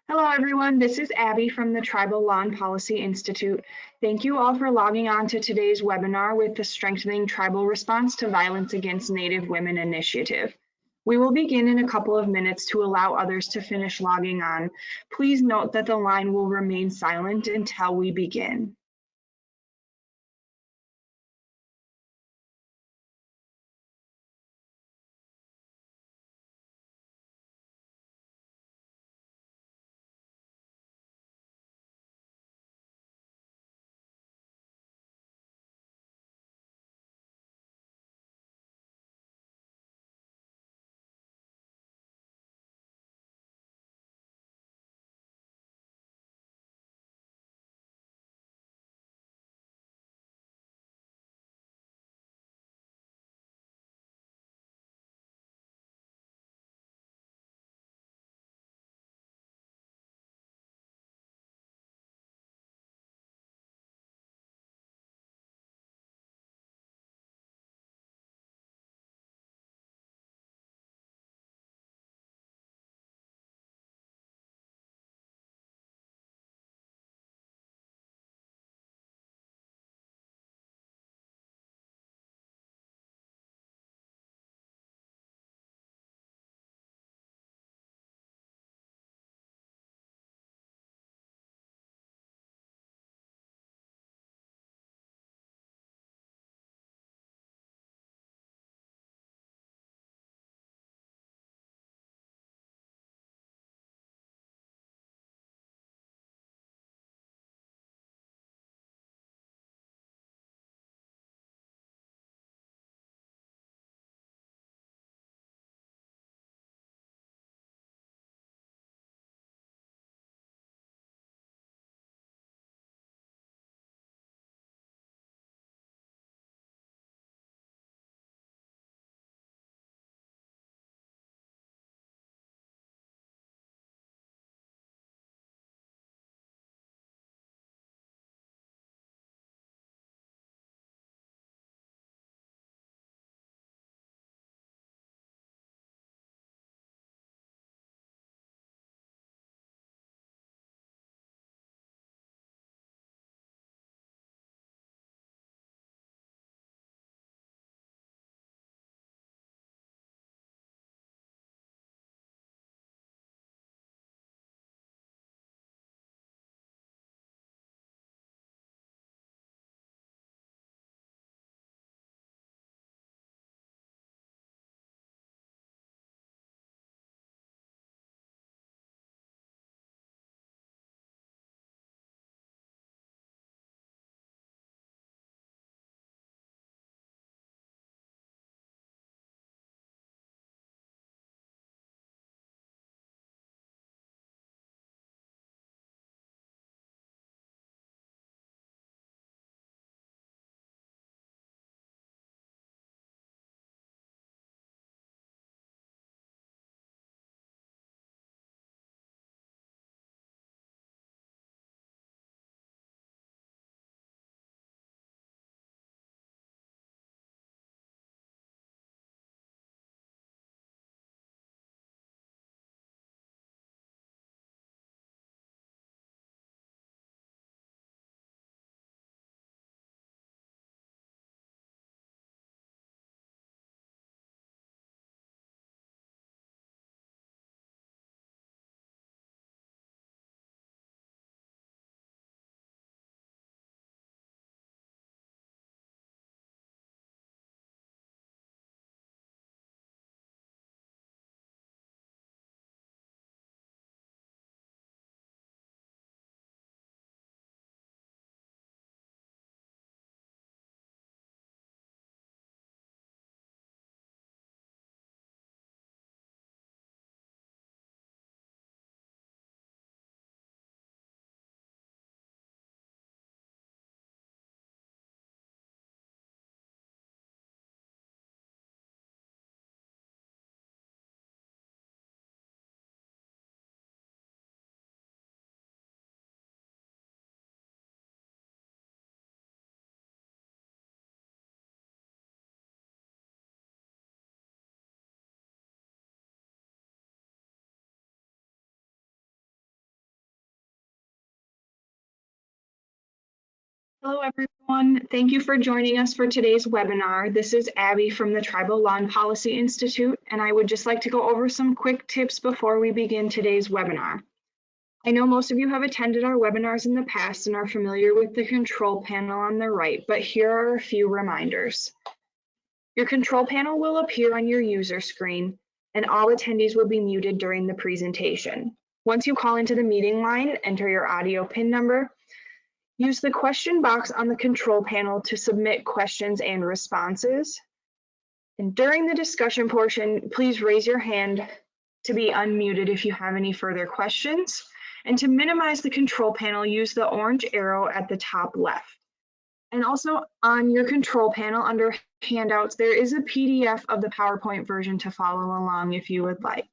Hello, everyone. This is Abby from the Tribal Law and Policy Institute. Thank you all for logging on to today's webinar with the Strengthening Tribal Response to Violence Against Native Women initiative. We will begin in a couple of minutes to allow others to finish logging on. Please note that the line will remain silent until we begin. Hello, everyone. Thank you for joining us for today's webinar. This is Abby from the Tribal Law and Policy Institute, and I would just like to go over some quick tips before we begin today's webinar. I know most of you have attended our webinars in the past and are familiar with the control panel on the right, but here are a few reminders. Your control panel will appear on your user screen, and all attendees will be muted during the presentation. Once you call into the meeting line, enter your audio PIN number. Use the question box on the control panel to submit questions and responses. And during the discussion portion, please raise your hand to be unmuted if you have any further questions. And to minimize the control panel, use the orange arrow at the top left. And also on your control panel under handouts, there is a PDF of the PowerPoint version to follow along if you would like.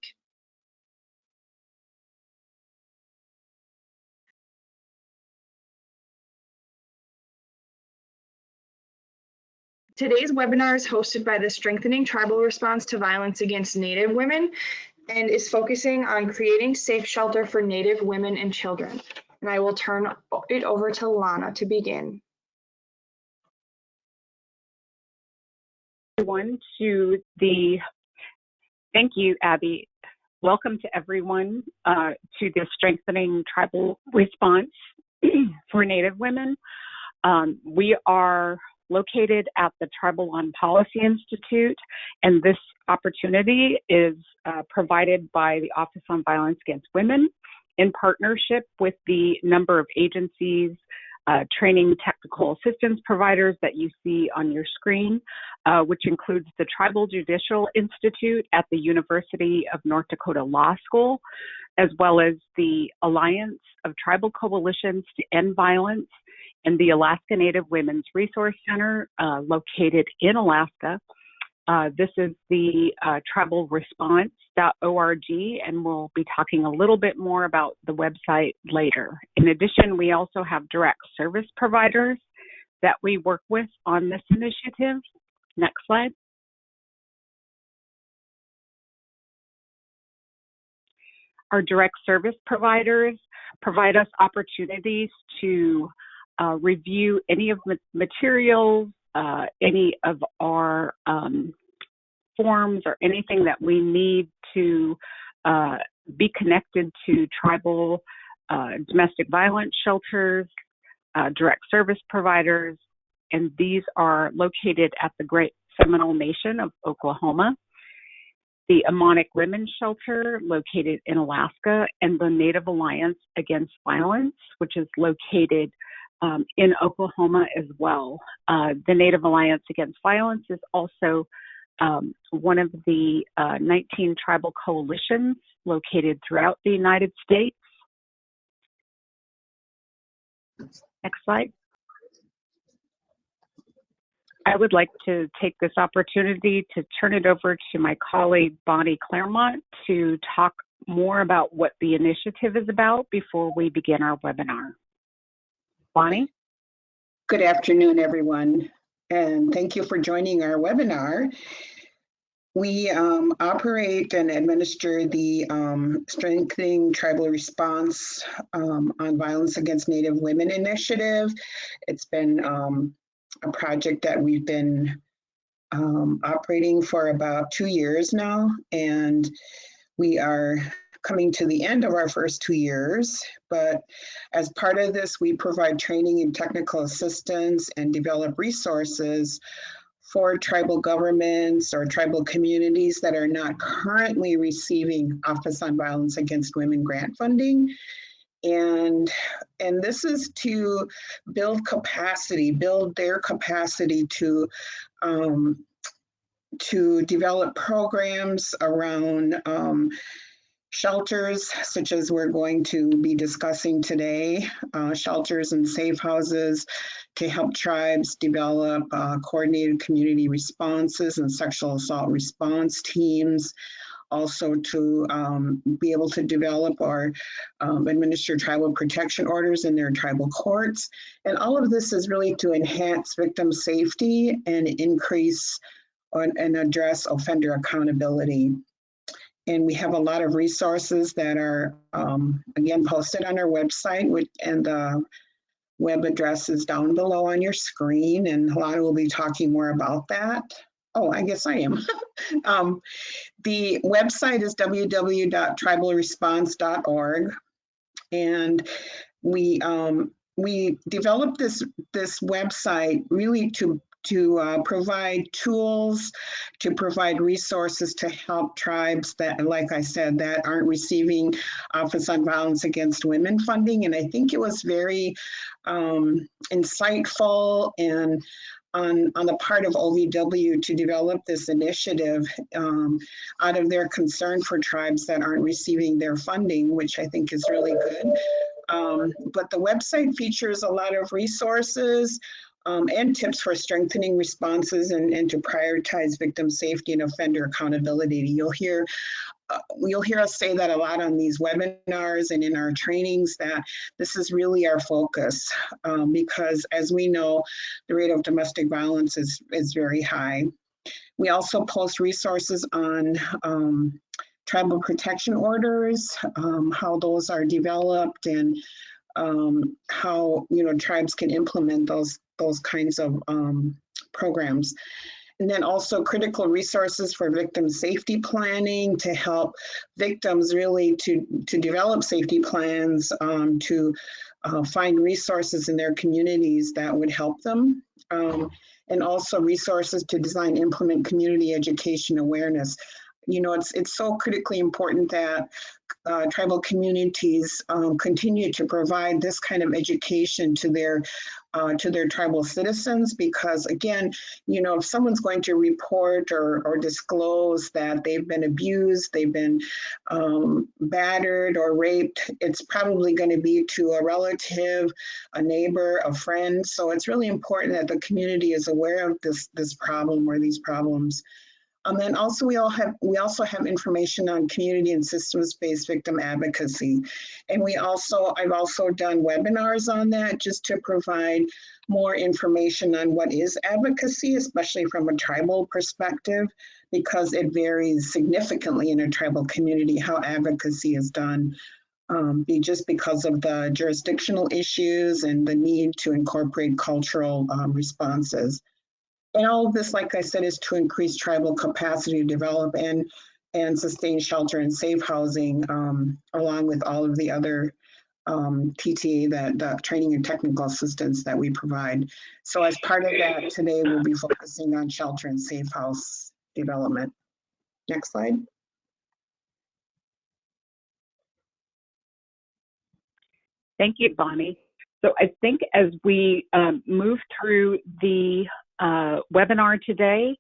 Today's webinar is hosted by the Strengthening Tribal Response to Violence Against Native Women and is focusing on creating safe shelter for Native women and children. And I will turn it over to Lana to begin. Thank you, Abby. Welcome to everyone to the Strengthening Tribal Response for Native Women. We are located at the Tribal Law and Policy Institute, and this opportunity is provided by the Office on Violence Against Women in partnership with the number of agencies, training technical assistance providers that you see on your screen, which includes the Tribal Judicial Institute at the University of North Dakota Law School, as well as the Alliance of Tribal Coalitions to End Violence and the Alaska Native Women's Resource Center located in Alaska. This is the tribalresponse.org, and we'll be talking a little bit more about the website later. In addition, we also have direct service providers that we work with on this initiative. Next slide. Our direct service providers provide us opportunities to review any of the materials, any of our forms, or anything that we need to be connected to tribal domestic violence shelters, direct service providers, and these are located at the Great Seminole Nation of Oklahoma, the Ammonic Women's Shelter located in Alaska, and the Native Alliance Against Violence, which is located in Oklahoma as well. The Native Alliance Against Violence is also one of the 19 tribal coalitions located throughout the United States. Next slide. I would like to take this opportunity to turn it over to my colleague, Bonnie Claremont, to talk more about what the initiative is about before we begin our webinar. Bonnie? Good afternoon, everyone, and thank you for joining our webinar. We operate and administer the Strengthening Tribal Response on Violence Against Native Women initiative. It's been a project that we've been operating for about 2 years now, and we are coming to the end of our first 2 years. But as part of this, we provide training and technical assistance and develop resources for tribal governments or tribal communities that are not currently receiving Office on Violence Against Women grant funding. And this is to build capacity, build their capacity to develop programs around shelters, such as we're going to be discussing today, shelters and safe houses to help tribes develop coordinated community responses and sexual assault response teams, also to be able to develop or administer tribal protection orders in their tribal courts. And all of this is really to enhance victim safety and increase and address offender accountability. And we have a lot of resources that are, again, posted on our website, and web address is down below on your screen, and Halana will be talking more about that. Oh, I guess I am. The website is www.tribalresponse.org, and we developed this website really to provide tools, to provide resources to help tribes that, like I said, that aren't receiving Office on Violence Against Women funding. And I think it was very insightful and on the part of OVW to develop this initiative out of their concern for tribes that aren't receiving their funding, which I think is really good. But the website features a lot of resources and tips for strengthening responses and to prioritize victim safety and offender accountability. You'll hear us say that a lot on these webinars and in our trainings, that this is really our focus because, as we know, the rate of domestic violence is very high. We also post resources on tribal protection orders, how those are developed, and how tribes can implement those kinds of programs. And then also critical resources for victim safety planning to help victims really to develop safety plans, to find resources in their communities that would help them. And also resources to design, implement community education awareness. It's so critically important that tribal communities continue to provide this kind of education to their tribal citizens, because again, if someone's going to report or disclose that they've been abused, they've been battered or raped, it's probably going to be to a relative, a neighbor, a friend. So it's really important that the community is aware of this problem or these problems. And then also we also have information on community and systems-based victim advocacy. And I've also done webinars on that just to provide more information on what is advocacy, especially from a tribal perspective, because it varies significantly in a tribal community how advocacy is done, just because of the jurisdictional issues and the need to incorporate cultural responses. And all of this, like I said, is to increase tribal capacity to develop and sustain shelter and safe housing, along with all of the other TTA, the training and technical assistance that we provide. So as part of that, today we'll be focusing on shelter and safe house development. Next slide. Thank you, Bonnie. So I think as we move through the webinar today,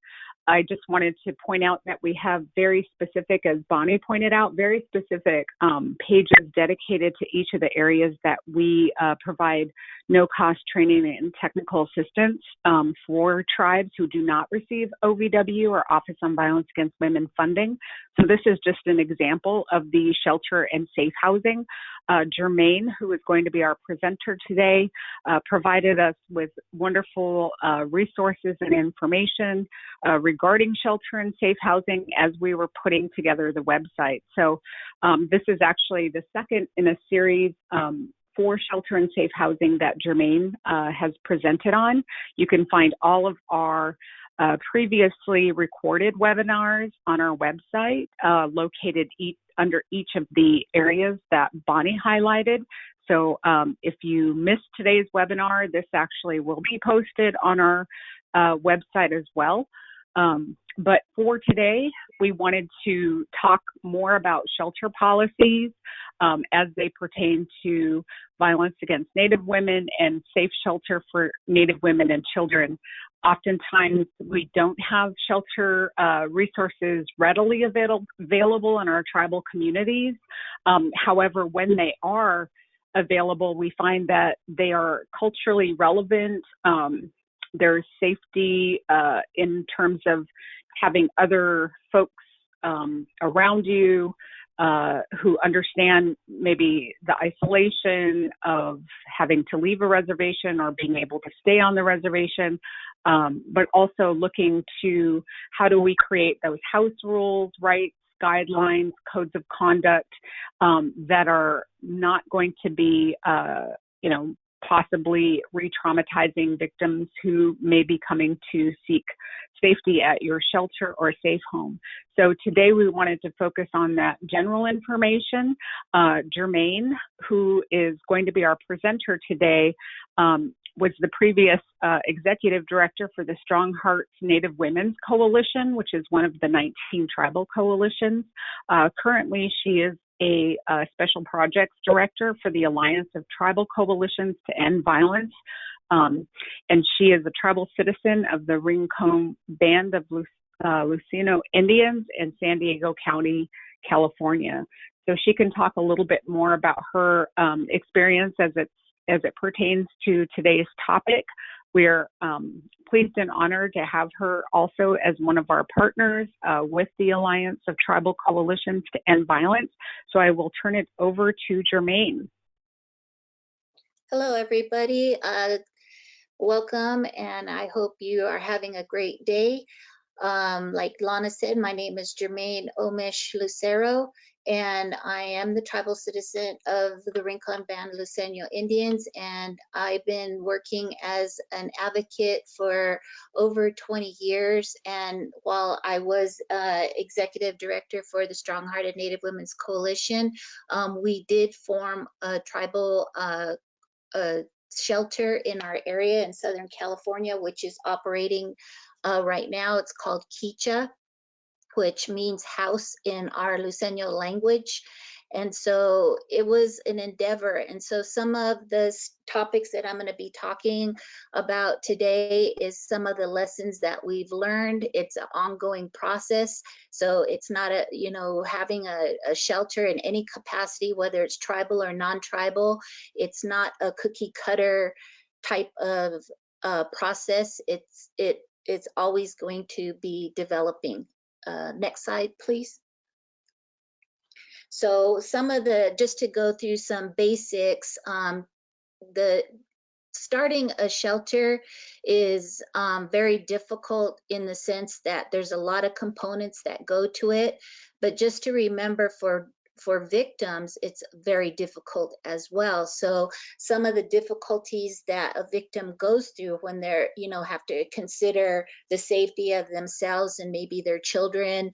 I just wanted to point out that we have very specific, as Bonnie pointed out, very specific pages dedicated to each of the areas that we provide no-cost training and technical assistance for tribes who do not receive OVW or Office on Violence Against Women funding. So this is just an example of the shelter and safe housing. Jermaine, who is going to be our presenter today, provided us with wonderful resources and information regarding shelter and safe housing as we were putting together the website. So this is actually the second in a series for shelter and safe housing that Jermaine has presented on. You can find all of our previously recorded webinars on our website, located under each of the areas that Bonnie highlighted. So if you missed today's webinar, this actually will be posted on our website as well. But for today, we wanted to talk more about shelter policies as they pertain to violence against Native women and safe shelter for Native women and children. Oftentimes, we don't have shelter resources readily available in our tribal communities. However, when they are available, we find that they are culturally relevant. There's safety in terms of having other folks around you who understand maybe the isolation of having to leave a reservation or being able to stay on the reservation, but also looking to how do we create those house rules, rights, guidelines, codes of conduct that are not going to be, possibly re-traumatizing victims who may be coming to seek safety at your shelter or safe home. So today we wanted to focus on that general information. Jermaine, who is going to be our presenter today, was the previous executive director for the Strong Hearts Native Women's Coalition, which is one of the 19 tribal coalitions. Currently, she is a special projects director for the Alliance of Tribal Coalitions to End Violence. And she is a tribal citizen of the Rincon Band of Lusino Indians in San Diego County, California. So she can talk a little bit more about her experience as it pertains to today's topic. We're pleased and honored to have her also as one of our partners with the Alliance of Tribal Coalitions to End Violence. So I will turn it over to Jermaine. Hello, everybody. Welcome, and I hope you are having a great day. Like Lana said, my name is Jermaine Omish Lucero, and I am the tribal citizen of the Rincon Band Luceño Indians, and I've been working as an advocate for over 20 years. And while I was executive director for the Strong Hearted Native Women's Coalition, we did form a tribal shelter in our area in Southern California, which is operating right now. It's called Quicha, which means house in our Luceño language. And so it was an endeavor. And so some of the topics that I'm going to be talking about today is some of the lessons that we've learned. It's an ongoing process. So it's not having a shelter in any capacity, whether it's tribal or non-tribal. It's not a cookie cutter type of process. It's always going to be developing. Next slide, please. So just to go through some basics, starting a shelter is very difficult in the sense that there's a lot of components that go to it. But just to remember, for victims, it's very difficult as well. So some of the difficulties that a victim goes through when they're, have to consider the safety of themselves and maybe their children,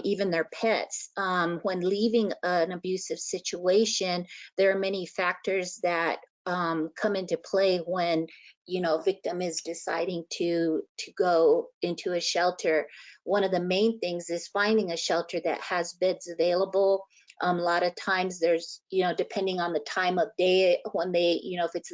even their pets. When leaving an abusive situation, there are many factors that come into play when victim is deciding to go into a shelter. One of the main things is finding a shelter that has beds available. A lot of times there's, depending on the time of day, when they, if it's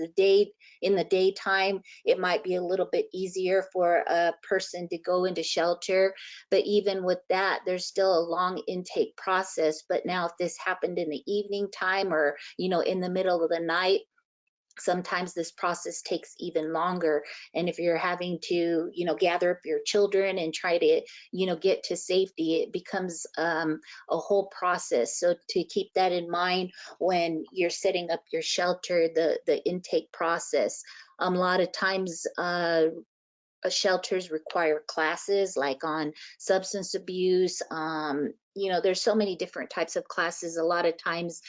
in the daytime, it might be a little bit easier for a person to go into shelter. But even with that, there's still a long intake process. But now if this happened in the evening time or, in the middle of the night, sometimes this process takes even longer. And if you're having to, gather up your children and try to, get to safety, it becomes a whole process. So to keep that in mind when you're setting up your shelter, the intake process. A lot of times, shelters require classes like on substance abuse. There's so many different types of classes. A lot of times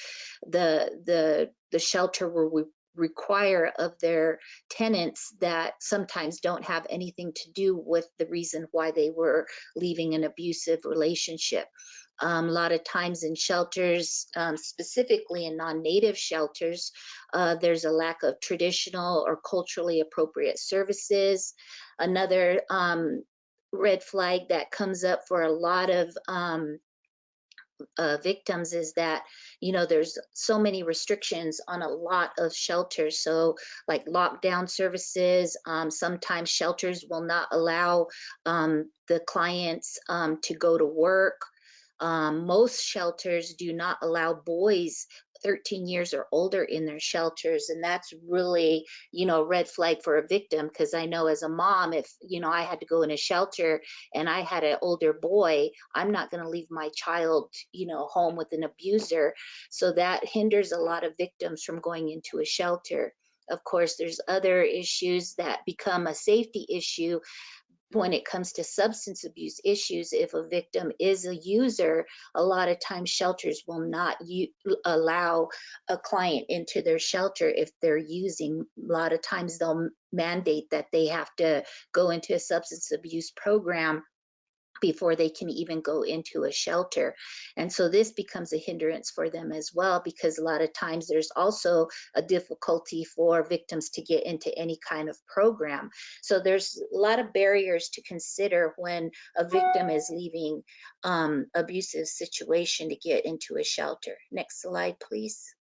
the shelter will require of their tenants that sometimes don't have anything to do with the reason why they were leaving an abusive relationship. A lot of times in shelters, specifically in non-native shelters, there's a lack of traditional or culturally appropriate services. Another red flag that comes up for a lot of victims is that there's so many restrictions on a lot of shelters. So like lockdown services, sometimes shelters will not allow the clients to go to work. Most shelters do not allow boys 13 years or older in their shelters, and that's really red flag for a victim, because I know as a mom, if I had to go in a shelter and I had an older boy, I'm not going to leave my child home with an abuser. So that hinders a lot of victims from going into a shelter. Of course, there's other issues that become a safety issue when it comes to substance abuse issues, if a victim is a user, a lot of times shelters will not allow a client into their shelter if they're using. A lot of times they'll mandate that they have to go into a substance abuse program before they can even go into a shelter. And so this becomes a hindrance for them as well, because a lot of times there's also a difficulty for victims to get into any kind of program. So there's a lot of barriers to consider when a victim is leaving abusive situation to get into a shelter. Next slide, please.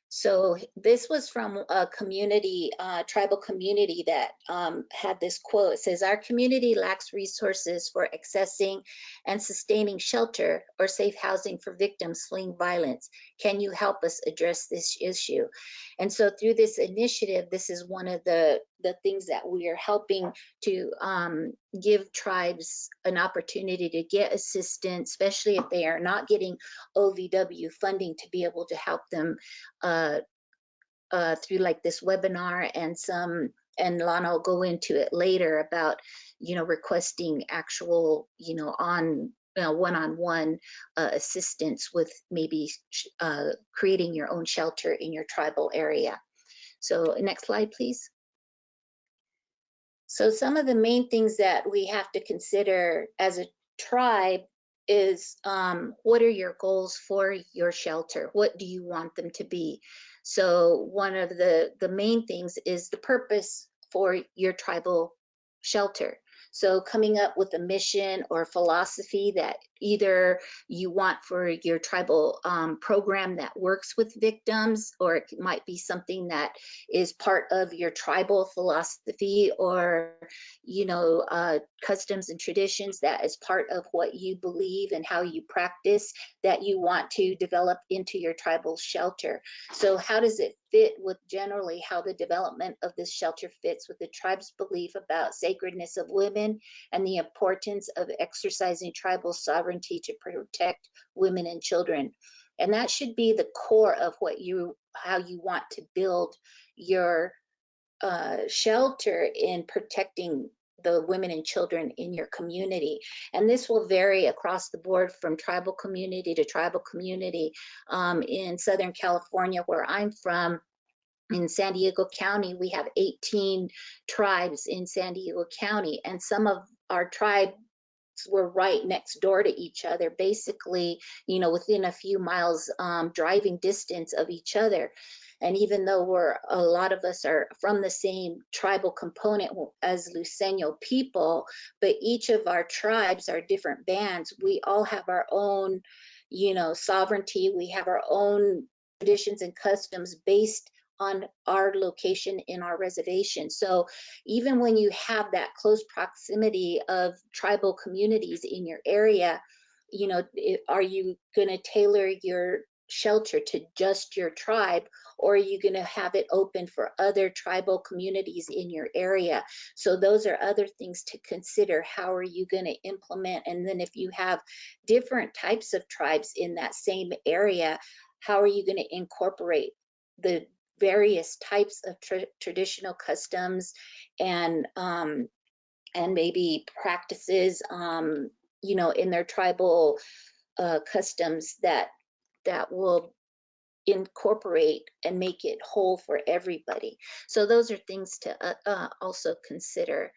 So this was from a community, tribal community that had this quote. It says, "Our community lacks resources for accessing and sustaining shelter or safe housing for victims fleeing violence. Can you help us address this issue?" And so through this initiative, this is one of the things that we are helping to give tribes an opportunity to get assistance, especially if they are not getting OVW funding, to be able to help them through like this webinar and Lana will go into it later about, requesting actual, on one-on-one assistance with maybe creating your own shelter in your tribal area. So next slide, please. So some of the main things that we have to consider as a tribe is what are your goals for your shelter? What do you want them to be? So one of the main things is the purpose for your tribal shelter. So coming up with a mission or philosophy that either you want for your tribal program that works with victims, or it might be something that is part of your tribal philosophy, or customs and traditions that is part of what you believe and how you practice, that you want to develop into your tribal shelter. So how does it fit with generally how the development of this shelter fits with the tribe's belief about sacredness of women and the importance of exercising tribal sovereignty to protect women and children? And that should be the core of how you want to build your shelter in protecting the women and children in your community. And this will vary across the board from tribal community to tribal community. In Southern California, where I'm from, in San Diego County, we have 18 tribes in San Diego County, and some of our tribes were right next door to each other, basically, within a few miles driving distance of each other. And even though a lot of us are from the same tribal component as Luiseño people, but each of our tribes are different bands. We all have our own, sovereignty. We have our own traditions and customs based on our location in our reservation. So even when you have that close proximity of tribal communities in your area, are you going to tailor your shelter to just your tribe, or are you going to have it open for other tribal communities in your area? So those are other things to consider. How are you going to implement? And then if you have different types of tribes in that same area, how are you going to incorporate the various types of traditional customs and maybe practices, in their tribal customs that will incorporate and make it whole for everybody. So those are things to also consider.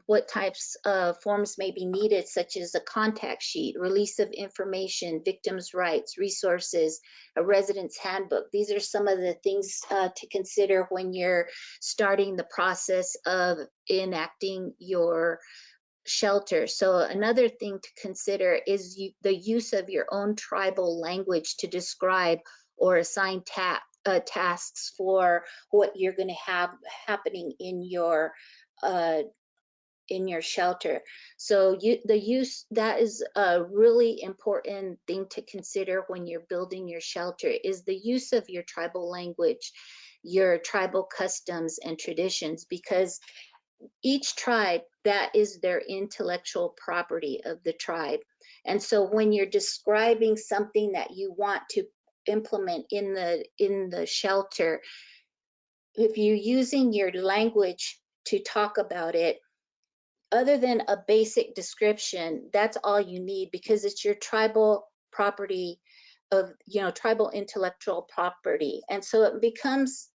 What types of forms may be needed, such as a contact sheet, release of information, victims' rights, resources, a resident's handbook. These are some of the things to consider when you're starting the process of enacting your shelter. So another thing to consider is the use of your own tribal language to describe or assign tasks for what you're going to have happening in your shelter. So that is a really important thing to consider when you're building your shelter, is the use of your tribal language, your tribal customs and traditions, because each tribe, that is their intellectual property of the tribe. And so when you're describing something that you want to implement in the shelter, if you're using your language to talk about it. Other than a basic description, that's all you need, because it's your tribal property of, tribal intellectual property. And so it becomes,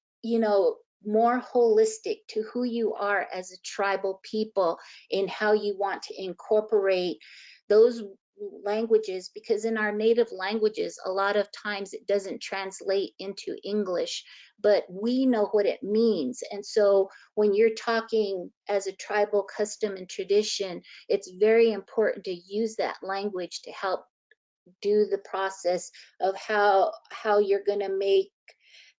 more holistic to who you are as a tribal people in how you want to incorporate those languages, because in our native languages, a lot of times it doesn't translate into English, but we know what it means. And so when you're talking as a tribal custom and tradition, it's very important to use that language to help do the process of how you're going to make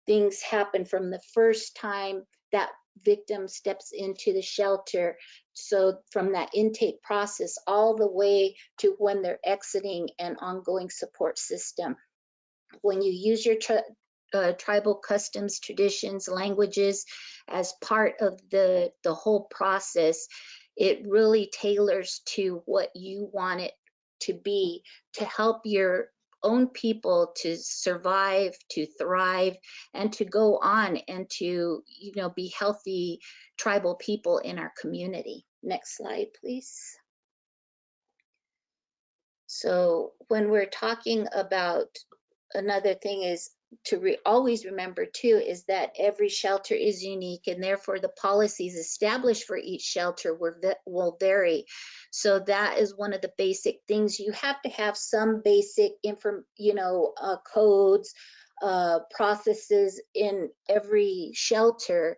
things happen from the first time that victim steps into the shelter. So from that intake process all the way to when they're exiting an ongoing support system. When you use your tribal customs, traditions, languages as part of the whole process, it really tailors to what you want it to be, to help your own people to survive, to thrive, and to go on and to, be healthy tribal people in our community. Next slide, please. So when we're talking about, another thing is to always remember too, is that every shelter is unique, and therefore the policies established for each shelter will vary. So that is one of the basic things. You have to have some basic codes, processes in every shelter,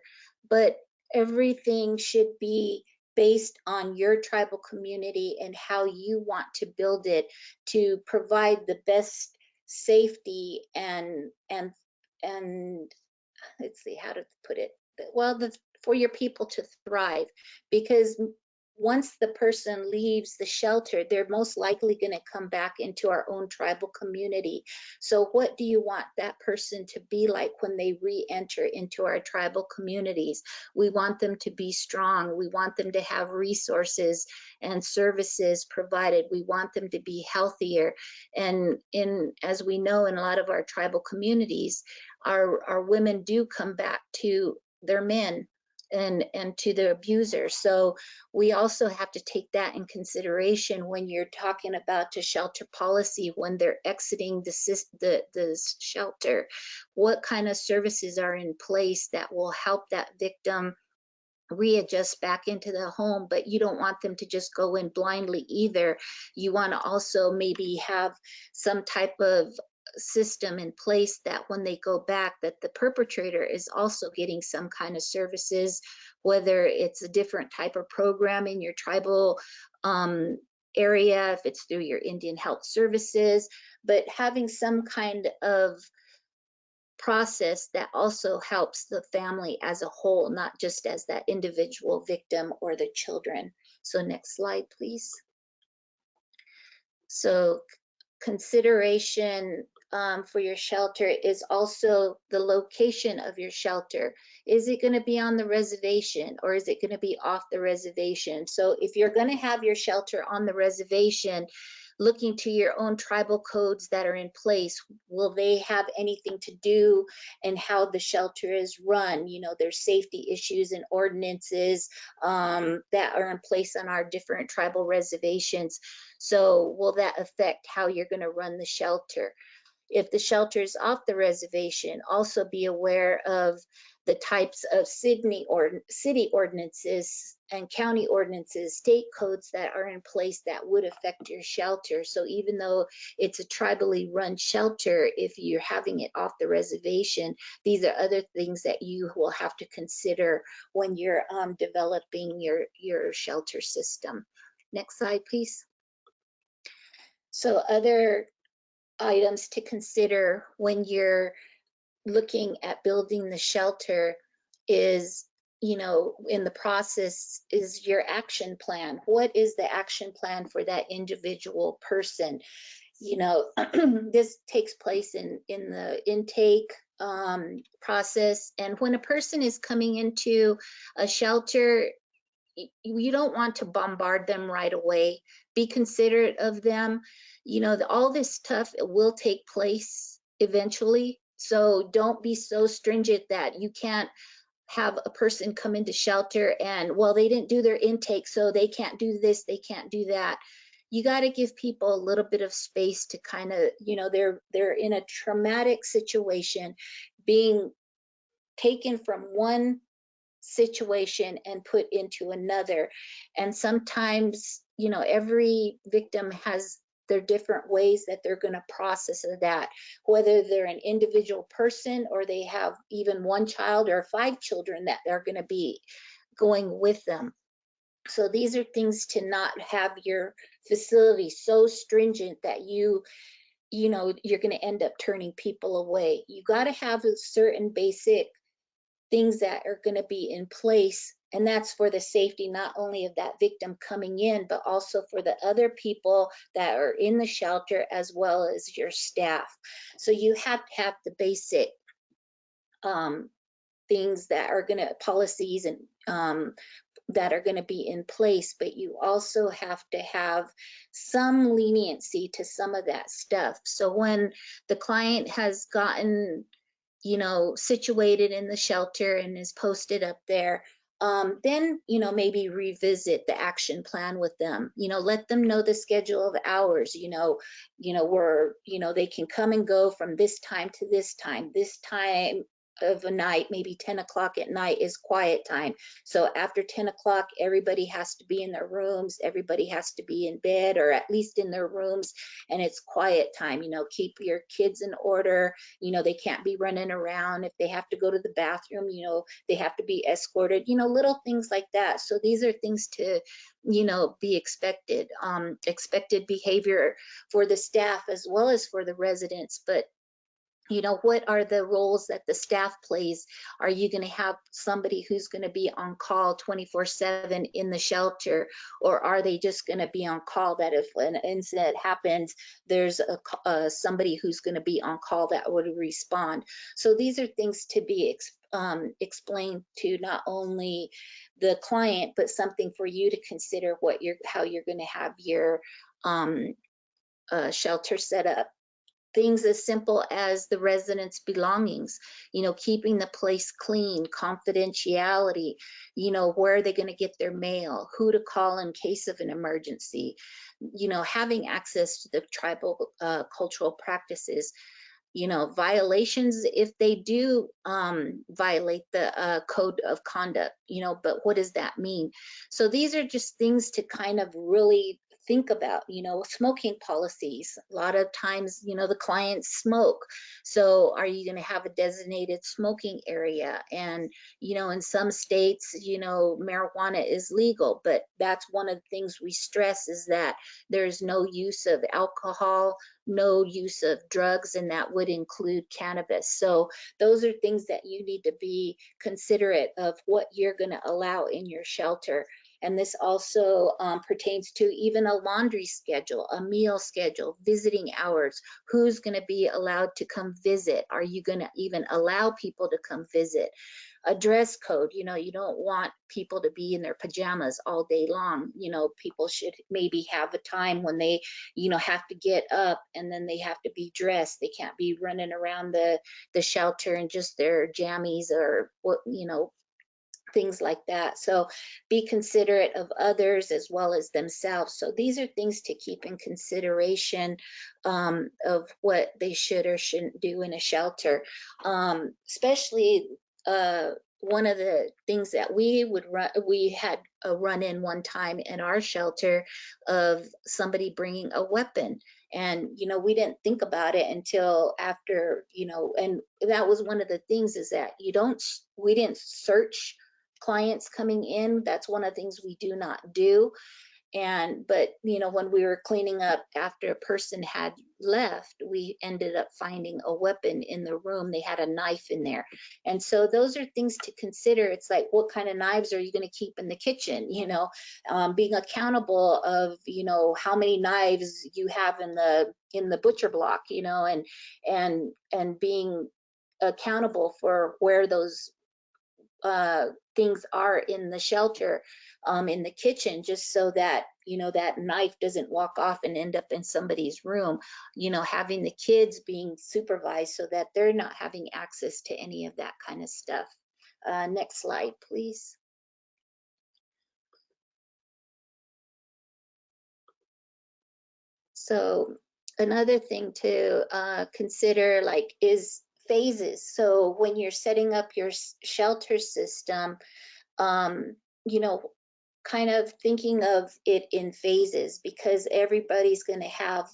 but everything should be based on your tribal community and how you want to build it to provide the best safety and let's see how to put it, well, for your people to thrive. Because once the person leaves the shelter, they're most likely going to come back into our own tribal community. So what do you want that person to be like when they re-enter into our tribal communities? We want them to be strong. We want them to have resources and services provided. We want them to be healthier. And as we know, in a lot of our tribal communities, our women do come back to their men and to the abuser. So we also have to take that in consideration when you're talking about the shelter policy, when they're exiting the shelter. What kind of services are in place that will help that victim readjust back into the home? But you don't want them to just go in blindly either. You want to also maybe have some type of system in place that when they go back, that the perpetrator is also getting some kind of services, whether it's a different type of program in your tribal area, if it's through your Indian Health Services, but having some kind of process that also helps the family as a whole, not just as that individual victim or the children. So next slide, please. So consideration for your shelter is also the location of your shelter. Is it going to be on the reservation, or is it going to be off the reservation? So if you're going to have your shelter on the reservation, looking to your own tribal codes that are in place, will they have anything to do in how the shelter is run? There's safety issues and ordinances that are in place on our different tribal reservations. So will that affect how you're going to run the shelter? If the shelter is off the reservation, also be aware of the types of city ordinances and county ordinances, state codes that are in place that would affect your shelter. So even though it's a tribally run shelter, if you're having it off the reservation, these are other things that you will have to consider when you're developing your shelter system. Next slide, please. So other items to consider when you're looking at building the shelter is, in the process, is your action plan. What is the action plan for that individual person? This takes place in the intake process. And when a person is coming into a shelter, you don't want to bombard them right away. Be considerate of them. All this stuff will take place eventually. So don't be so stringent that you can't have a person come into shelter and, well, they didn't do their intake, so they can't do this, they can't do that. You got to give people a little bit of space to kind of, they're in a traumatic situation, being taken from one situation and put into another. And sometimes, every victim has their different ways that they're going to process that, whether they're an individual person or they have even one child or 5 children that are going to be going with them. So these are things to not have your facility so stringent that you're going to end up turning people away. You got to have a certain basic things that are going to be in place, and that's for the safety not only of that victim coming in, but also for the other people that are in the shelter as well as your staff. So you have to have the basic things that are going to, policies and that are going to be in place, but you also have to have some leniency to some of that stuff. So when the client has gotten situated in the shelter and is posted up there, then, maybe revisit the action plan with them, let them know the schedule of hours, where, they can come and go from this time to this time of a night, maybe 10 o'clock at night is quiet time. So after 10 o'clock, everybody has to be in their rooms, everybody has to be in bed or at least in their rooms, and it's quiet time. Keep your kids in order. They can't be running around. If they have to go to the bathroom, they have to be escorted, little things like that. So these are things to, be expected, expected behavior for the staff as well as for the residents. But what are the roles that the staff plays? Are you going to have somebody who's going to be on call 24/7 in the shelter, or are they just going to be on call that if an incident happens, there's somebody who's going to be on call that would respond? So these are things to be explained to not only the client, but something for you to consider how you're going to have your shelter set up. Things as simple as the residents' belongings, keeping the place clean, confidentiality, where are they going to get their mail, who to call in case of an emergency, having access to the tribal cultural practices, violations if they do violate the code of conduct, but what does that mean? So these are just things to kind of really think about. Smoking policies, a lot of times, the clients smoke. So are you going to have a designated smoking area? And, in some states, marijuana is legal, but that's one of the things we stress is that there's no use of alcohol, no use of drugs, and that would include cannabis. So those are things that you need to be considerate of what you're going to allow in your shelter. And this also pertains to even a laundry schedule, a meal schedule, visiting hours, who's going to be allowed to come visit. Are you going to even allow people to come visit? A dress code, you don't want people to be in their pajamas all day long. People should maybe have a time when they, have to get up and then they have to be dressed. They can't be running around the shelter in just their jammies or what, things like that. So be considerate of others as well as themselves. So these are things to keep in consideration of what they should or shouldn't do in a shelter. Especially one of the things that we had a run-in one time in our shelter of somebody bringing a weapon. And, we didn't think about it until after, and that was one of the things is that we didn't search clients coming in. That's one of the things we do not do. But when we were cleaning up after a person had left, we ended up finding a weapon in the room. They had a knife in there. And so those are things to consider. It's like, what kind of knives are you going to keep in the kitchen? Being accountable of, how many knives you have in the butcher block, and being accountable for where those things are in the shelter, in the kitchen, just so that that knife doesn't walk off and end up in somebody's room. Having the kids being supervised so that they're not having access to any of that kind of stuff. Next slide, please. So another thing to consider is phases. So when you're setting up your shelter system, um, you know, kind of thinking of it in phases, because everybody's going to have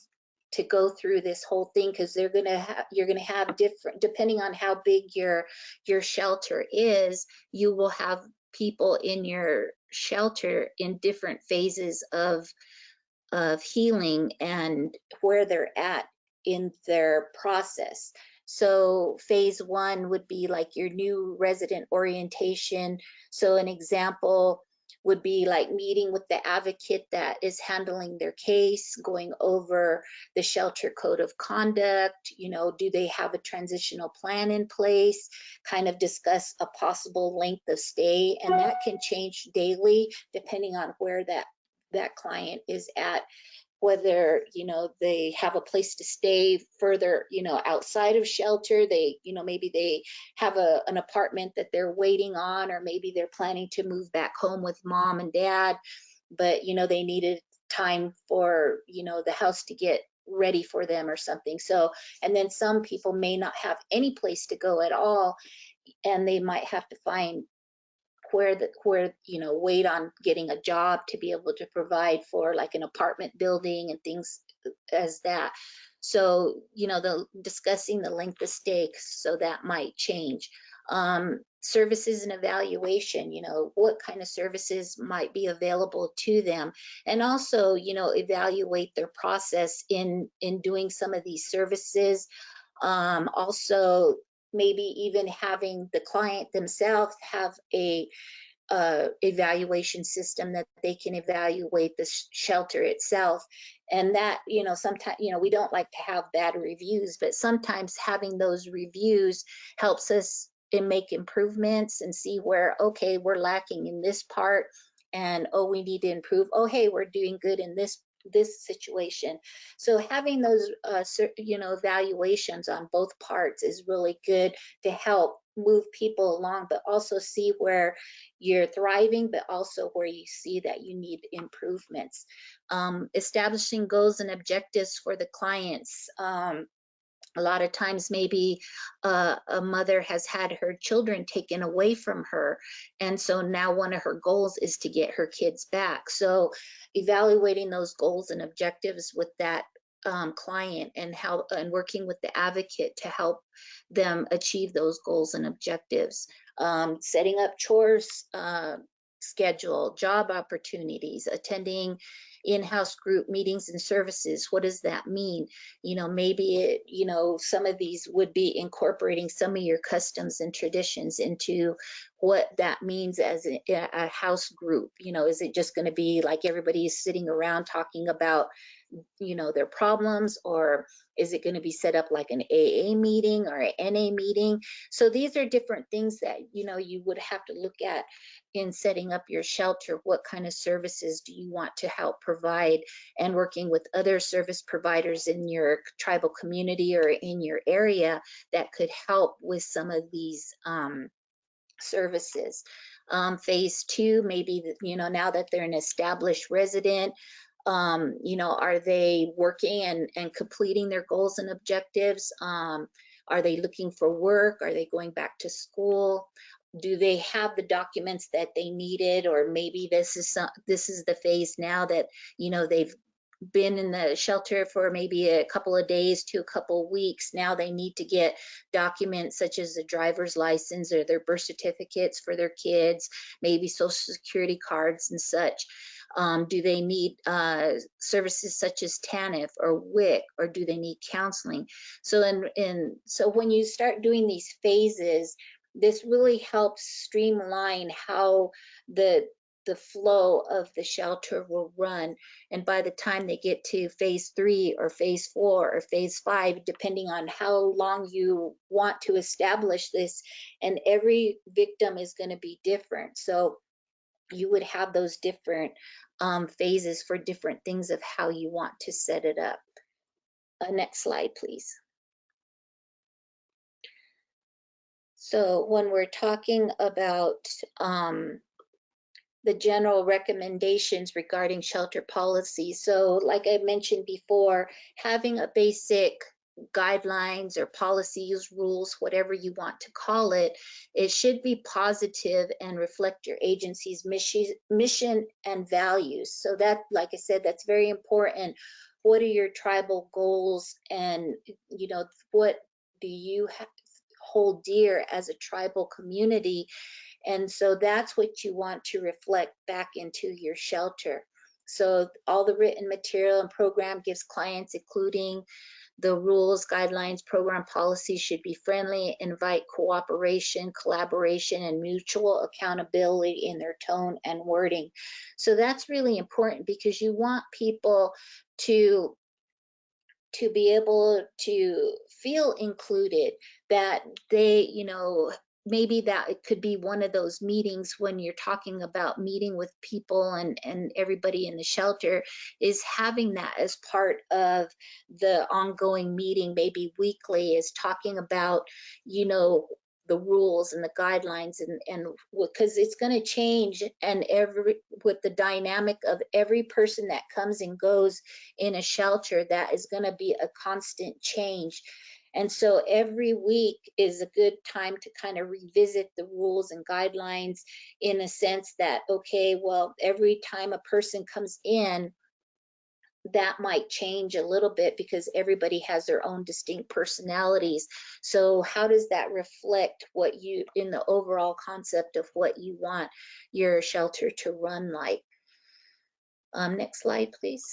to go through this whole thing, because you're going to have different, depending on how big your shelter is, you will have people in your shelter in different phases of healing and where they're at in their process. So phase one would be like your new resident orientation. So an example would be like meeting with the advocate that is handling their case, going over the shelter code of conduct, do they have a transitional plan in place, kind of discuss a possible length of stay, and that can change daily depending on where that client is at, whether they have a place to stay further outside of shelter, they maybe they have an apartment that they're waiting on, or maybe they're planning to move back home with mom and dad, but they needed time for the house to get ready for them or something. So, and then some people may not have any place to go at all, and they might have to find where wait on getting a job to be able to provide for like an apartment building and things as that. So the discussing the length of stay, so that might change. Services and evaluation, what kind of services might be available to them, and also evaluate their process in doing some of these services. Also maybe even having the client themselves have a evaluation system that they can evaluate the shelter itself. And that sometimes we don't like to have bad reviews, but sometimes having those reviews helps us and make improvements and see where, okay, we're lacking in this part, and we need to improve. Hey, we're doing good in this situation. So having those evaluations on both parts is really good to help move people along, but also see where you're thriving, but also where you see that you need improvements. Establishing goals and objectives for the clients. A lot of times maybe a mother has had her children taken away from her, and so now one of her goals is to get her kids back. So evaluating those goals and objectives with that client, and working with the advocate to help them achieve those goals and objectives. Setting up chores schedule, job opportunities, attending in-house group meetings and services. What does that mean? Maybe some of these would be incorporating some of your customs and traditions into what that means as a house group. Is it just going to be like everybody's sitting around talking about their problems, or is it going to be set up like an AA meeting or an NA meeting? So these are different things that you would have to look at in setting up your shelter. What kind of services do you want to help provide, and working with other service providers in your tribal community or in your area that could help with some of these services. Phase 2, maybe now that they're an established resident, are they working and completing their goals and objectives? Are they looking for work? Are they going back to school? Do they have the documents that they needed? Or maybe this is the phase now that they've been in the shelter for maybe a couple of days to a couple of weeks. Now they need to get documents such as a driver's license or their birth certificates for their kids, maybe social security cards and such. Do they need services such as TANF or WIC, or do they need counseling? So so when you start doing these phases, this really helps streamline how the flow of the shelter will run. And by the time they get to phase 3 or phase 4 or phase 5, depending on how long you want to establish this, and every victim is going to be different. So you would have those different phases for different things of how you want to set it up. Next slide, please. So when we're talking about the general recommendations regarding shelter policy, so like I mentioned before, having a basic guidelines or policies, rules, whatever you want to call it, it should be positive and reflect your agency's mission and values. So that, like I said, that's very important. What are your tribal goals, and what do you hold dear as a tribal community? And so that's what you want to reflect back into your shelter. So all the written material and program gives clients, including the rules, guidelines, program policies, should be friendly, invite cooperation, collaboration, and mutual accountability in their tone and wording. So that's really important, because you want people to be able to feel included, that they, maybe that it could be one of those meetings when you're talking about meeting with people and everybody in the shelter, is having that as part of the ongoing meeting, maybe weekly, is talking about, the rules and the guidelines, and because it's going to change, and with the dynamic of every person that comes and goes in a shelter, that is going to be a constant change. And so every week is a good time to kind of revisit the rules and guidelines, in a sense that, okay, well, every time a person comes in, that might change a little bit, because everybody has their own distinct personalities. So how does that reflect what you, in the overall concept of what you want your shelter to run like? Next slide, please.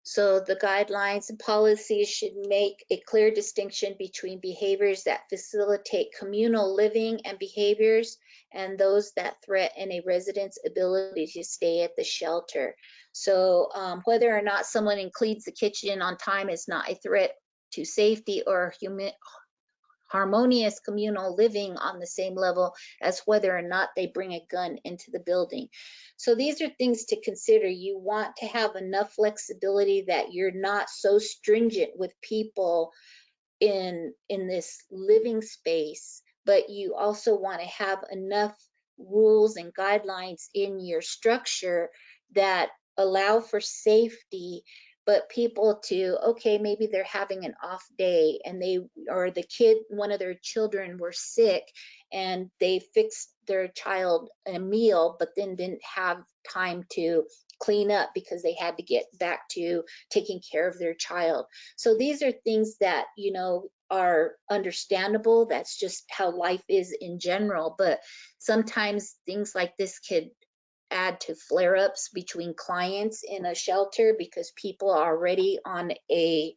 So the guidelines and policies should make a clear distinction between behaviors that facilitate communal living and behaviors, and those that threaten a resident's ability to stay at the shelter. So whether or not someone cleans the kitchen on time is not a threat to safety or harmonious communal living on the same level as whether or not they bring a gun into the building. So these are things to consider. You want to have enough flexibility that you're not so stringent with people in this living space, but you also want to have enough rules and guidelines in your structure that allow for safety, but people to, okay, maybe they're having an off day, and one of their children were sick, and they fixed their child a meal, but then didn't have time to clean up because they had to get back to taking care of their child. So these are things that, are understandable. That's just how life is in general. But sometimes things like this could add to flare-ups between clients in a shelter, because people are already on a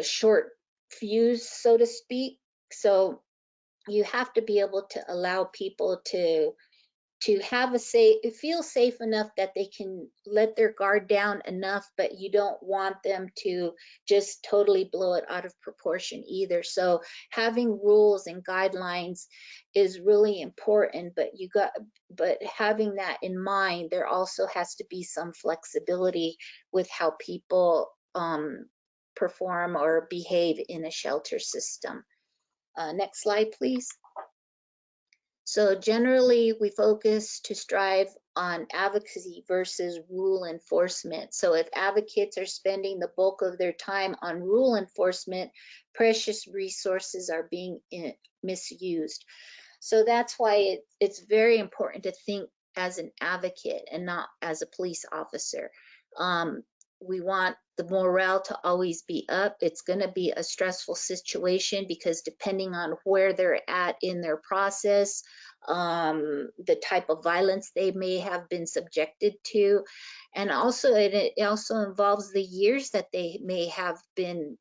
short fuse, so to speak. So you have to be able to allow people to have feel safe enough that they can let their guard down enough, but you don't want them to just totally blow it out of proportion either. So having rules and guidelines is really important, but having that in mind, there also has to be some flexibility with how people perform or behave in a shelter system. Next slide, please. So generally, we focus to strive on advocacy versus rule enforcement. So if advocates are spending the bulk of their time on rule enforcement, precious resources are being misused. So that's why it's very important to think as an advocate and not as a police officer. We want the morale to always be up. It's going to be a stressful situation, because depending on where they're at in their process, the type of violence they may have been subjected to, and also it also involves the years that they may have been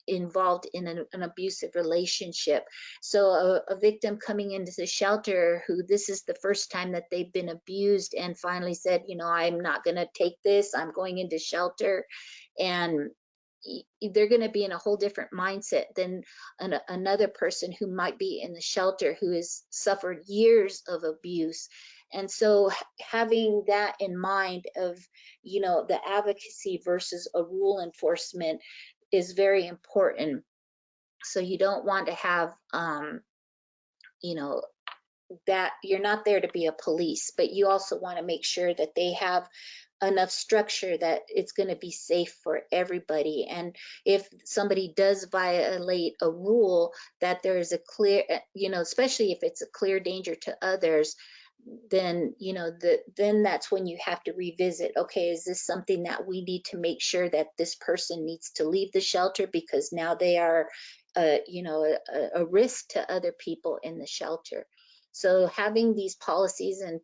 involved in an abusive relationship. So a victim coming into the shelter who this is the first time that they've been abused, and finally said, I'm not going to take this, I'm going into shelter, and they're going to be in a whole different mindset than another person who might be in the shelter who has suffered years of abuse. And so having that in mind of, the advocacy versus a rule enforcement is very important. So you don't want to have, you know, that you're not there to be a police, but you also want to make sure that they have enough structure that it's going to be safe for everybody. And if somebody does violate a rule, that there is a clear, especially if it's a clear danger to others, then then that's when you have to revisit, okay, is this something that we need to make sure that this person needs to leave the shelter because now they are a risk to other people in the shelter. So having these policies and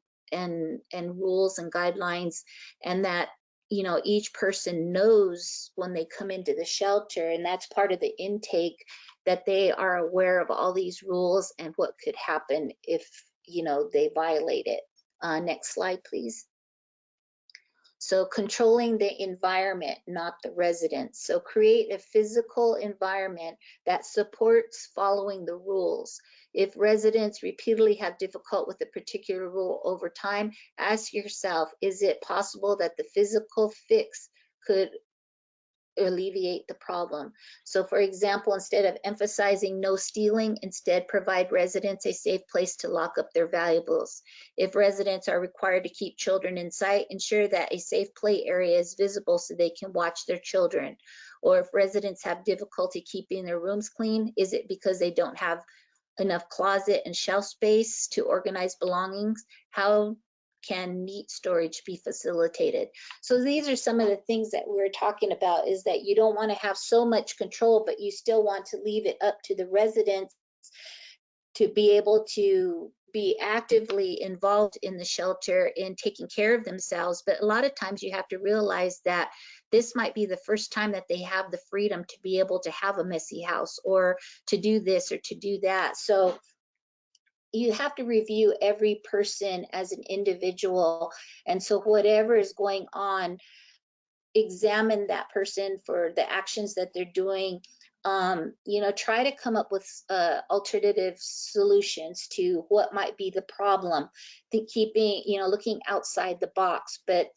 rules and guidelines, and that each person knows when they come into the shelter, and that's part of the intake, that they are aware of all these rules and what could happen if they violate it. Next slide, please. So controlling the environment, not the residents. So create a physical environment that supports following the rules. If residents repeatedly have difficulty with a particular rule over time, ask yourself, is it possible that the physical fix could alleviate the problem? So for example, instead of emphasizing no stealing, instead provide residents a safe place to lock up their valuables. If residents are required to keep children in sight, ensure that a safe play area is visible so they can watch their children. Or if residents have difficulty keeping their rooms clean, is it because they don't have enough closet and shelf space to organize belongings? How can neat storage be facilitated? So these are some of the things that we're talking about, is that you don't want to have so much control, but you still want to leave it up to the residents to be able to be actively involved in the shelter in taking care of themselves. But a lot of times you have to realize that this might be the first time that they have the freedom to be able to have a messy house, or to do this or to do that. So you have to review every person as an individual. And so whatever is going on, examine that person for the actions that they're doing. Try to come up with alternative solutions to what might be the problem. Keeping, looking outside the box, but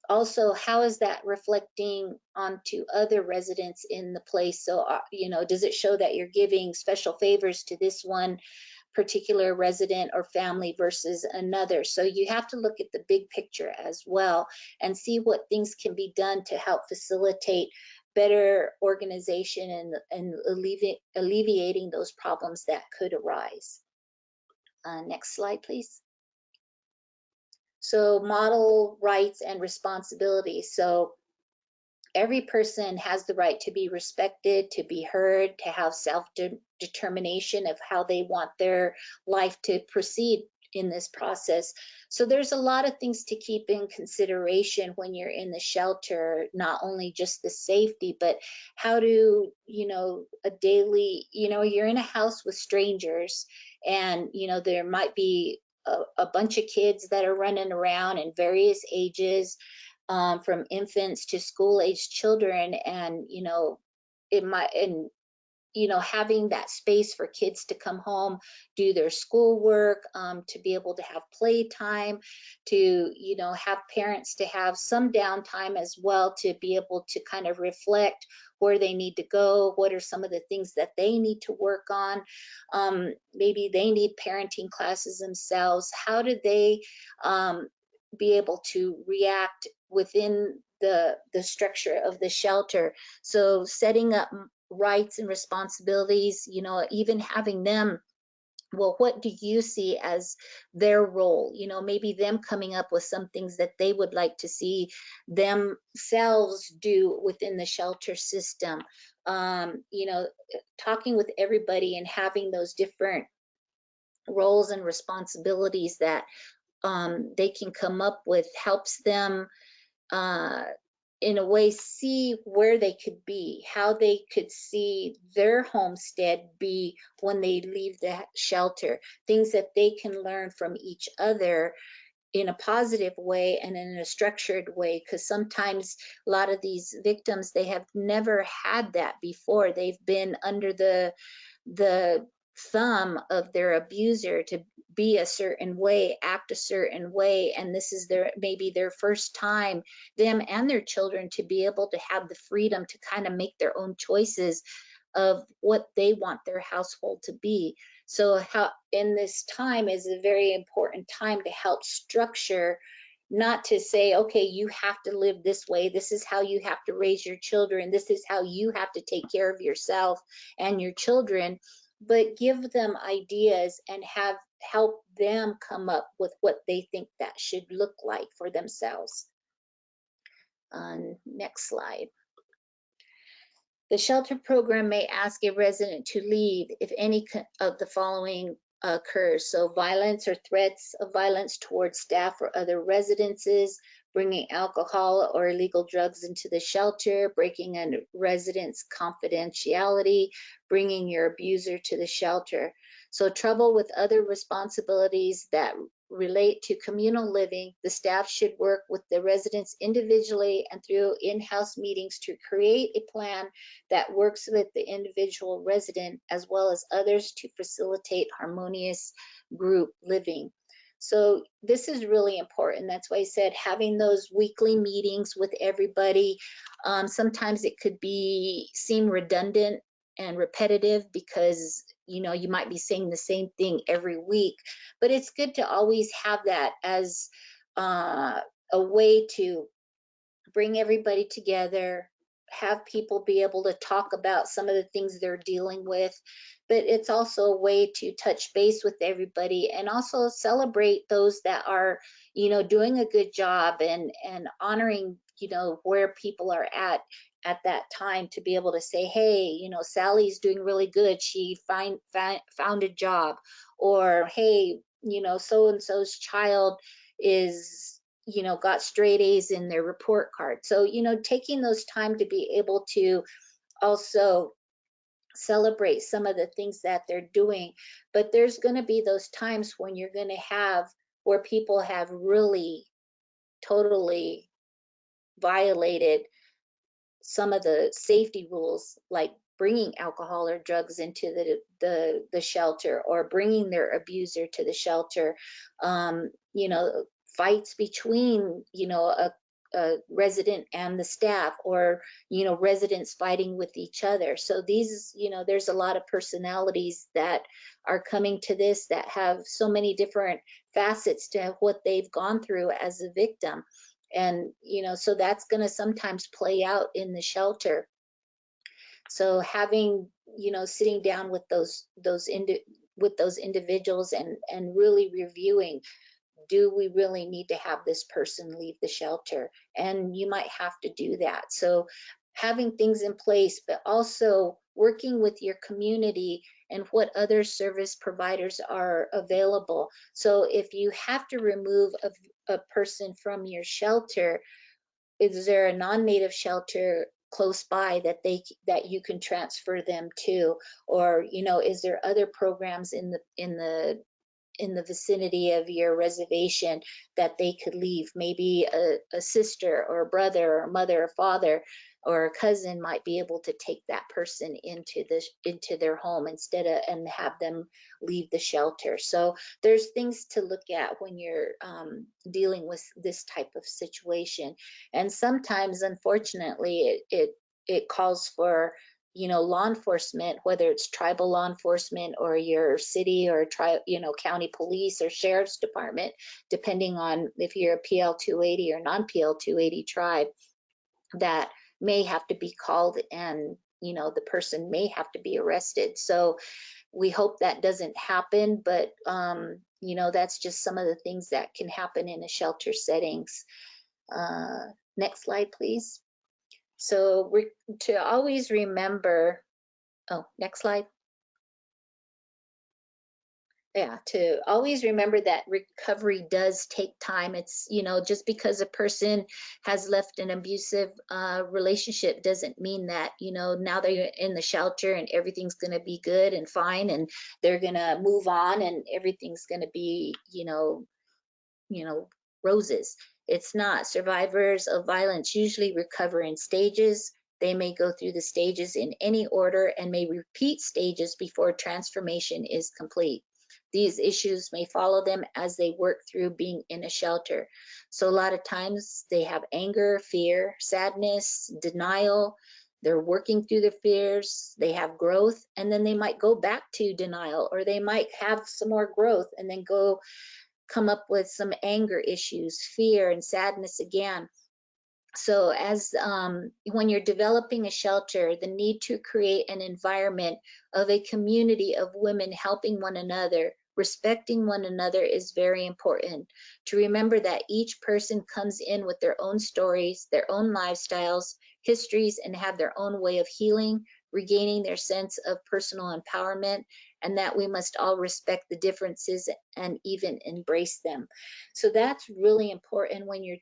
also how is that reflecting onto other residents in the place? So, does it show that you're giving special favors to this one particular resident or family versus another? So you have to look at the big picture as well and see what things can be done to help facilitate better organization and alleviating those problems that could arise. Next slide, please. So model rights and responsibilities. So every person has the right to be respected, to be heard, to have self-determination of how they want their life to proceed in this process. So there's a lot of things to keep in consideration when you're in the shelter, not only just the safety, but how to, a daily, you're in a house with strangers, and, there might be a bunch of kids that are running around in various ages, from infants to school-aged children, and it might, and having that space for kids to come home, do their schoolwork, to be able to have playtime, to have parents to have some downtime as well, to be able to kind of reflect where they need to go, what are some of the things that they need to work on. Maybe they need parenting classes themselves. How do they be able to react within the structure of the shelter? So setting up rights and responsibilities, even having them, well, what do you see as their role? Maybe them coming up with some things that they would like to see themselves do within the shelter system. Talking with everybody and having those different roles and responsibilities that they can come up with helps them in a way see where they could be, how they could see their homestead be when they leave the shelter, things that they can learn from each other in a positive way and in a structured way, because sometimes a lot of these victims, they have never had that before. They've been under the thumb of their abuser to be a certain way, act a certain way, and this is maybe their first time, them and their children, to be able to have the freedom to kind of make their own choices of what they want their household to be. So how in this time is a very important time to help structure, not to say, okay, you have to live this way, this is how you have to raise your children, this is how you have to take care of yourself and your children, but give them ideas and help them come up with what they think that should look like for themselves. Next slide. The shelter program may ask a resident to leave if any of the following occurs. So violence or threats of violence towards staff or other residences, bringing alcohol or illegal drugs into the shelter, breaking a resident's confidentiality, bringing your abuser to the shelter. So trouble with other responsibilities that relate to communal living, the staff should work with the residents individually and through in-house meetings to create a plan that works with the individual resident as well as others to facilitate harmonious group living. So this is really important. That's why I said having those weekly meetings with everybody. Sometimes it could seem redundant and repetitive because you might be saying the same thing every week, but it's good to always have that as a way to bring everybody together, have people be able to talk about some of the things they're dealing with, but it's also a way to touch base with everybody and also celebrate those that are doing a good job and honoring where people are at that time, to be able to say, hey, Sally's doing really good, she found a job, or hey, so and so's child is got straight A's in their report card. So taking those time to be able to also celebrate some of the things that they're doing. But there's going to be those times when you're going to have where people have really totally violated some of the safety rules, like bringing alcohol or drugs into the shelter, or bringing their abuser to the shelter. Fights between a resident and the staff, or residents fighting with each other. So these, there's a lot of personalities that are coming to this that have so many different facets to what they've gone through as a victim. And so that's going to sometimes play out in the shelter. So having sitting down with those individuals and really reviewing, do we really need to have this person leave the shelter? And you might have to do that. So having things in place, but also working with your community and what other service providers are available. So if you have to remove a person from your shelter, is there a non-native shelter close by that you can transfer them to? Or is there other programs in the vicinity of your reservation that they could leave? Maybe a sister or a brother or a mother or father or a cousin might be able to take that person into their home and have them leave the shelter. So there's things to look at when you're dealing with this type of situation. And sometimes, unfortunately, it calls for law enforcement, whether it's tribal law enforcement or your city or county police or sheriff's department, depending on if you're a PL 280 or non-PL 280 tribe, that may have to be called, and the person may have to be arrested. So we hope that doesn't happen, but that's just some of the things that can happen in a shelter settings. Next slide, please. So to always remember, next slide. Yeah, to always remember that recovery does take time. It's, just because a person has left an abusive relationship doesn't mean that, now they're in the shelter and everything's going to be good and fine and they're going to move on and everything's going to be, roses. It's not. Survivors of violence usually recover in stages. They may go through the stages in any order and may repeat stages before transformation is complete. These issues may follow them as they work through being in a shelter. So a lot of times they have anger, fear, sadness, denial, they're working through their fears, they have growth, and then they might go back to denial, or they might have some more growth and then go come up with some anger issues, fear and sadness again. So as when you're developing a shelter, the need to create an environment of a community of women helping one another, respecting one another is very important. To remember that each person comes in with their own stories, their own lifestyles, histories, and have their own way of healing, regaining their sense of personal empowerment, and that we must all respect the differences and even embrace them. So that's really important when you're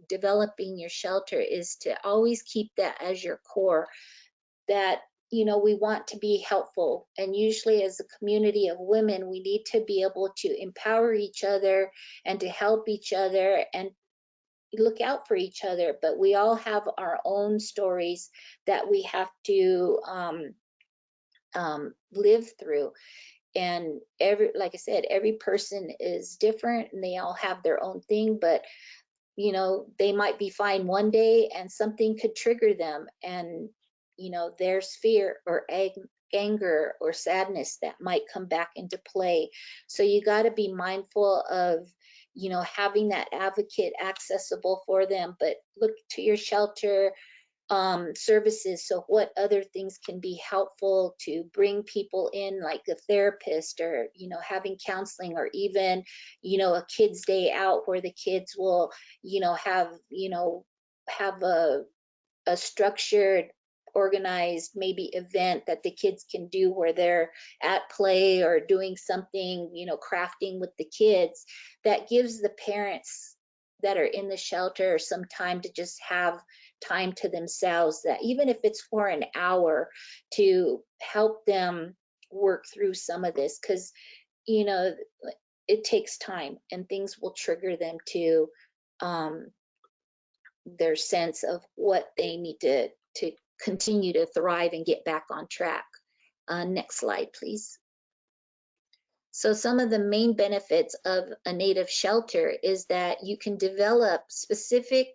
developing your shelter, is to always keep that as your core, that we want to be helpful, and usually as a community of women we need to be able to empower each other and to help each other and look out for each other. But we all have our own stories that we have to live through, and like I said, every person is different and they all have their own thing. But they might be fine one day and something could trigger them, and there's fear or anger or sadness that might come back into play. So you got to be mindful of having that advocate accessible for them. But look to your shelter services. So what other things can be helpful to bring people in, like a therapist, or having counseling, or even a kids day out where the kids will have a structured, organized maybe event that the kids can do where they're at play or doing something, crafting with the kids, that gives the parents that are in the shelter some time to just have time to themselves, that even if it's for an hour, to help them work through some of this, because it takes time and things will trigger them to their sense of what they need to continue to thrive and get back on track. Next slide, please. So some of the main benefits of a native shelter is that you can develop specific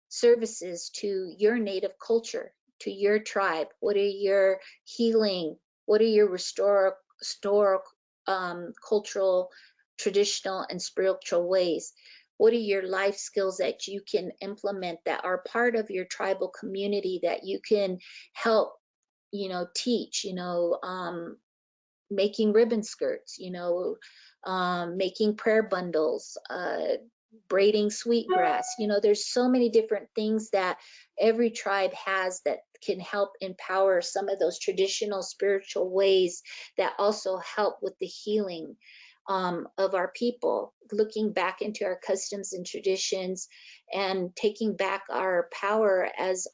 services to your native culture, to your tribe. What are your healing? What are your cultural, traditional, and spiritual ways? What are your life skills that you can implement that are part of your tribal community that you can help, teach, making ribbon skirts, making prayer bundles, braiding sweetgrass. There's so many different things that every tribe has that can help empower some of those traditional spiritual ways that also help with the healing of our people, looking back into our customs and traditions and taking back our power as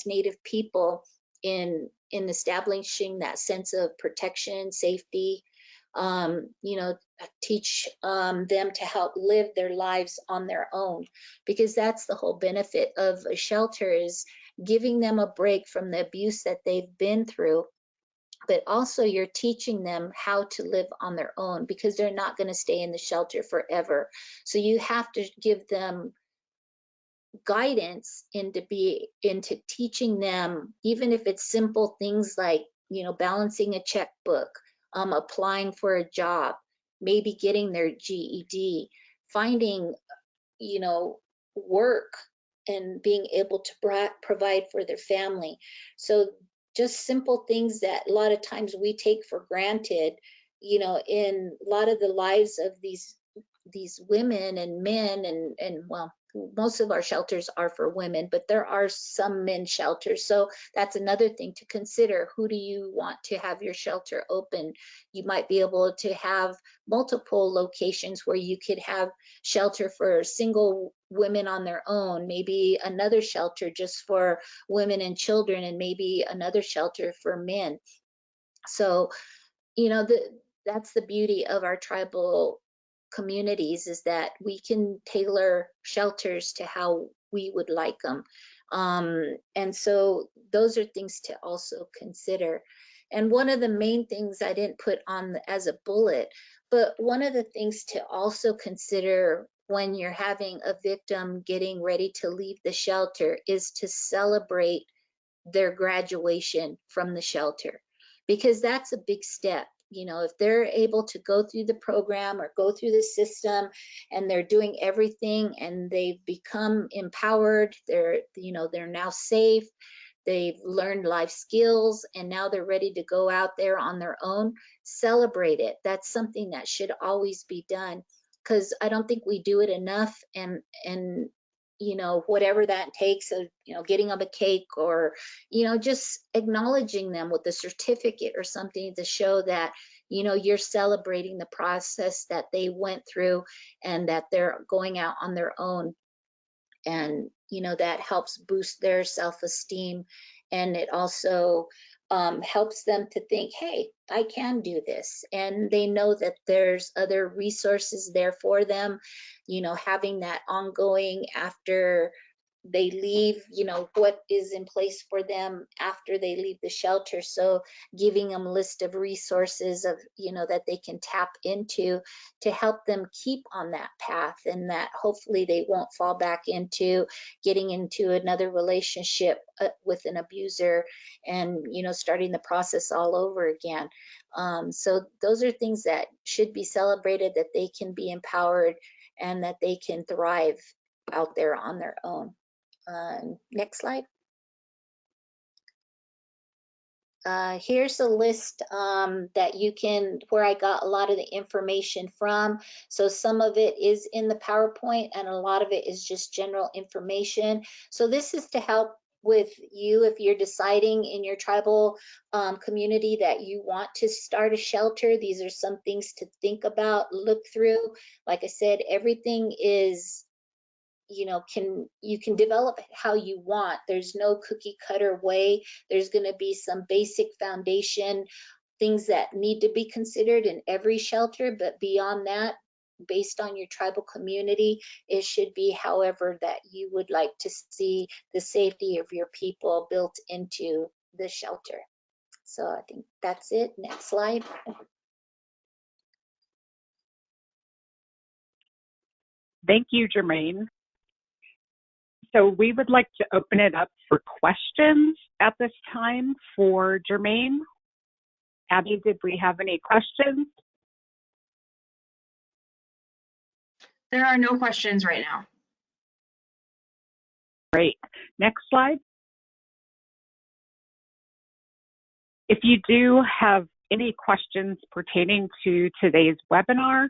Native people in establishing that sense of protection, safety, teach them to help live their lives on their own, because that's the whole benefit of a shelter, is giving them a break from the abuse that they've been through. But also you're teaching them how to live on their own, because they're not going to stay in the shelter forever. So you have to give them guidance into teaching them, even if it's simple things like balancing a checkbook, applying for a job, maybe getting their GED, finding work, and being able to provide for their family. So just simple things that a lot of times we take for granted, in a lot of the lives of these women and men, and well, most of our shelters are for women, but there are some men shelters. So that's another thing to consider. Who do you want to have your shelter open? You might be able to have multiple locations where you could have shelter for single women on their own, maybe another shelter just for women and children, and maybe another shelter for men. So, that's the beauty of our tribal communities, is that we can tailor shelters to how we would like them. And so those are things to also consider. And one of the main things I didn't put on as a bullet, but one of the things to also consider when you're having a victim getting ready to leave the shelter is to celebrate their graduation from the shelter, because that's a big step. You know, if they're able to go through the program or go through the system and they're doing everything and they've become empowered, they're, you know, they're now safe, they've learned life skills, and now they're ready to go out there on their own, celebrate it. That's something that should always be done, because I don't think we do it enough. And you know, whatever that takes, of, you know, getting them a cake, or, you know, just acknowledging them with a certificate or something to show that, you know, you're celebrating the process that they went through and that they're going out on their own. And, you know, that helps boost their self-esteem. And it also helps them to think, hey, I can do this. And they know that there's other resources there for them, you know, having that ongoing after they leave, you know, what is in place for them after they leave the shelter. So giving them a list of resources of, you know, that they can tap into to help them keep on that path, and that hopefully they won't fall back into getting into another relationship with an abuser and, you know, starting the process all over again. So those are things that should be celebrated, that they can be empowered and that they can thrive out there on their own. Next slide. Here's a list that you can, where I got a lot of the information from. So some of it is in the PowerPoint and a lot of it is just general information. So this is to help with you if you're deciding in your tribal community that you want to start a shelter. These are some things to think about, look through. Like I said, everything is, you know, you can develop how you want. There's no cookie cutter way. There's going to be some basic foundation things that need to be considered in every shelter, but beyond that, based on your tribal community, it should be however that you would like to see the safety of your people built into the shelter. So I think that's it. Next slide. Thank you, Jermaine. So we would like to open it up for questions at this time for Jermaine. Abby, did we have any questions? There are no questions right now. Great. Next slide. If you do have any questions pertaining to today's webinar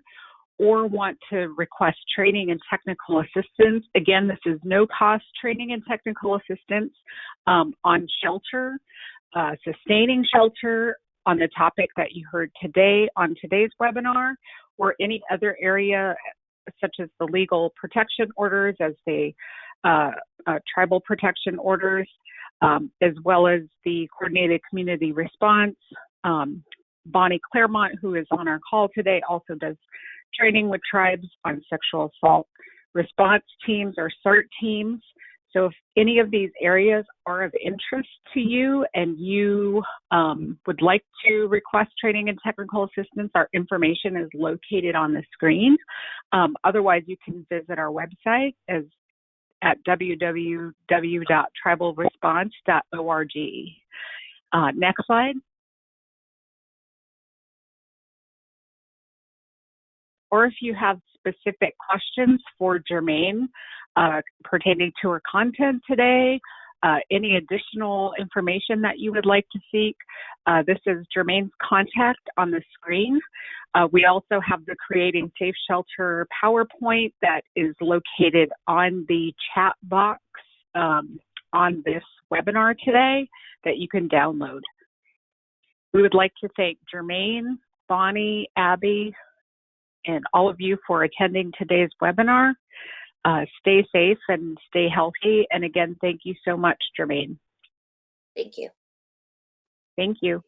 or want to request training and technical assistance, again, this is no-cost training and technical assistance on shelter, sustaining shelter, on the topic that you heard today on today's webinar, or any other area such as the legal protection orders as they tribal protection orders, as well as the coordinated community response. Bonnie Claremont, who is on our call today, also does training with tribes on sexual assault response teams or CERT teams. So if any of these areas are of interest to you and you would like to request training and technical assistance, our information is located on the screen. Otherwise, you can visit our website at www.tribalresponse.org. Next slide. Or if you have specific questions for Jermaine pertaining to her content today, any additional information that you would like to seek, this is Jermaine's contact on the screen. We also have the Creating Safe Shelter PowerPoint that is located on the chat box on this webinar today that you can download. We would like to thank Jermaine, Bonnie, Abby, and all of you for attending today's webinar. Stay safe and stay healthy. And again, thank you so much, Jermaine. Thank you. Thank you.